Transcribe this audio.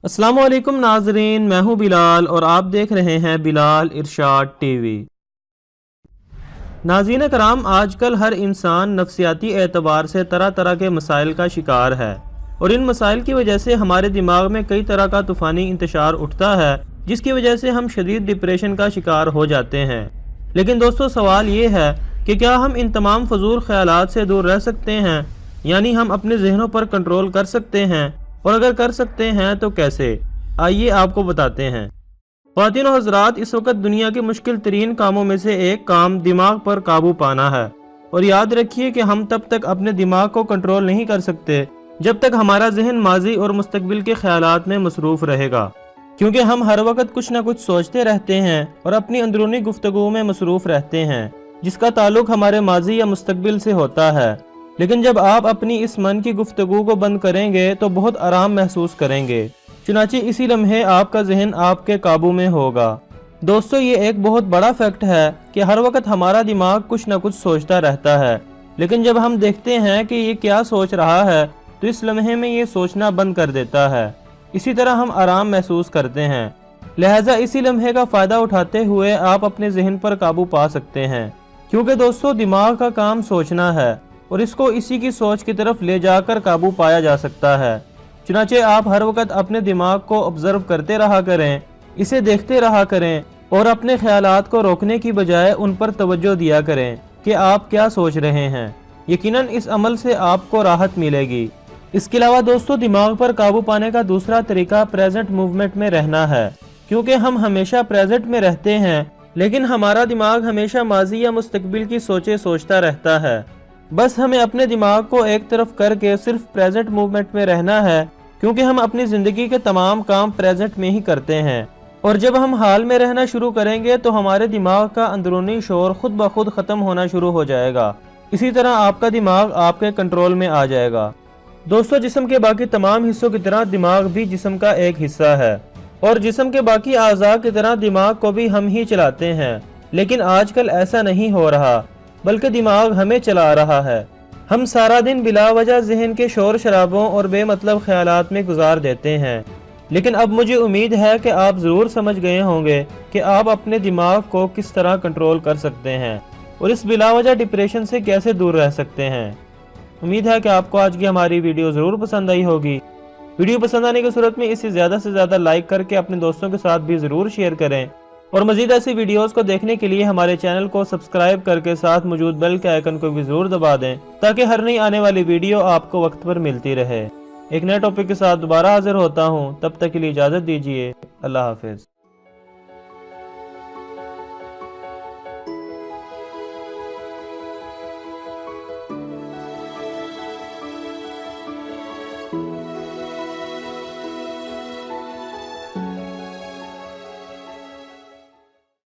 السلام علیکم ناظرین، میں ہوں بلال اور آپ دیکھ رہے ہیں بلال ارشاد ٹی وی۔ ناظرین کرام، آج کل ہر انسان نفسیاتی اعتبار سے طرح طرح کے مسائل کا شکار ہے، اور ان مسائل کی وجہ سے ہمارے دماغ میں کئی طرح کا طوفانی انتشار اٹھتا ہے، جس کی وجہ سے ہم شدید ڈپریشن کا شکار ہو جاتے ہیں۔ لیکن دوستو، سوال یہ ہے کہ کیا ہم ان تمام فضول خیالات سے دور رہ سکتے ہیں؟ یعنی ہم اپنے ذہنوں پر کنٹرول کر سکتے ہیں؟ اور اگر کر سکتے ہیں تو کیسے؟ آئیے آپ کو بتاتے ہیں۔ خواتین و حضرات، اس وقت دنیا کے مشکل ترین کاموں میں سے ایک کام دماغ پر قابو پانا ہے، اور یاد رکھیے کہ ہم تب تک اپنے دماغ کو کنٹرول نہیں کر سکتے جب تک ہمارا ذہن ماضی اور مستقبل کے خیالات میں مصروف رہے گا، کیونکہ ہم ہر وقت کچھ نہ کچھ سوچتے رہتے ہیں اور اپنی اندرونی گفتگو میں مصروف رہتے ہیں جس کا تعلق ہمارے ماضی یا مستقبل سے ہوتا ہے۔ لیکن جب آپ اپنی اس من کی گفتگو کو بند کریں گے تو بہت آرام محسوس کریں گے، چنانچہ اسی لمحے آپ کا ذہن آپ کے قابو میں ہوگا۔ دوستو، یہ ایک بہت بڑا فیکٹ ہے کہ ہر وقت ہمارا دماغ کچھ نہ کچھ سوچتا رہتا ہے، لیکن جب ہم دیکھتے ہیں کہ یہ کیا سوچ رہا ہے تو اس لمحے میں یہ سوچنا بند کر دیتا ہے۔ اسی طرح ہم آرام محسوس کرتے ہیں، لہٰذا اسی لمحے کا فائدہ اٹھاتے ہوئے آپ اپنے ذہن پر قابو پا سکتے ہیں، کیونکہ دوستو دماغ کا کام سوچنا ہے، اور اس کو اسی کی سوچ کی طرف لے جا کر قابو پایا جا سکتا ہے۔ چنانچہ آپ ہر وقت اپنے دماغ کو آبزرو کرتے رہا کریں، اسے دیکھتے رہا کریں، اور اپنے خیالات کو روکنے کی بجائے ان پر توجہ دیا کریں کہ آپ کیا سوچ رہے ہیں۔ یقیناً اس عمل سے آپ کو راحت ملے گی۔ اس کے علاوہ دوستو، دماغ پر قابو پانے کا دوسرا طریقہ پریزنٹ موومنٹ میں رہنا ہے، کیونکہ ہم ہمیشہ پریزنٹ میں رہتے ہیں لیکن ہمارا دماغ ہمیشہ ماضی یا مستقبل کی سوچیں سوچتا رہتا ہے۔ بس ہمیں اپنے دماغ کو ایک طرف کر کے صرف پریزنٹ موومنٹ میں رہنا ہے، کیونکہ ہم اپنی زندگی کے تمام کام پریزنٹ میں ہی کرتے ہیں، اور جب ہم حال میں رہنا شروع کریں گے تو ہمارے دماغ کا اندرونی شور خود بخود ختم ہونا شروع ہو جائے گا۔ اسی طرح آپ کا دماغ آپ کے کنٹرول میں آ جائے گا۔ دوستو، جسم کے باقی تمام حصوں کی طرح دماغ بھی جسم کا ایک حصہ ہے، اور جسم کے باقی اعضاء کی طرح دماغ کو بھی ہم ہی چلاتے ہیں، لیکن آج کل ایسا نہیں ہو رہا، بلکہ دماغ ہمیں چلا رہا ہے۔ ہم سارا دن بلا وجہ ذہن کے شور شرابوں اور بے مطلب خیالات میں گزار دیتے ہیں، لیکن اب مجھے امید ہے کہ آپ ضرور سمجھ گئے ہوں گے کہ آپ اپنے دماغ کو کس طرح کنٹرول کر سکتے ہیں اور اس بلا وجہ ڈپریشن سے کیسے دور رہ سکتے ہیں۔ امید ہے کہ آپ کو آج کی ہماری ویڈیو ضرور پسند آئی ہوگی۔ ویڈیو پسند آنے کی صورت میں اسے زیادہ سے زیادہ لائک کر کے اپنے دوستوں کے ساتھ بھی ضرور شیئر کریں، اور مزید ایسی ویڈیوز کو دیکھنے کے لیے ہمارے چینل کو سبسکرائب کر کے ساتھ موجود بیل کے آئیکن کو بھی ضرور دبا دیں، تاکہ ہر نئی آنے والی ویڈیو آپ کو وقت پر ملتی رہے۔ ایک نئے ٹاپک کے ساتھ دوبارہ حاضر ہوتا ہوں، تب تک کے لیے اجازت دیجیے۔ اللہ حافظ۔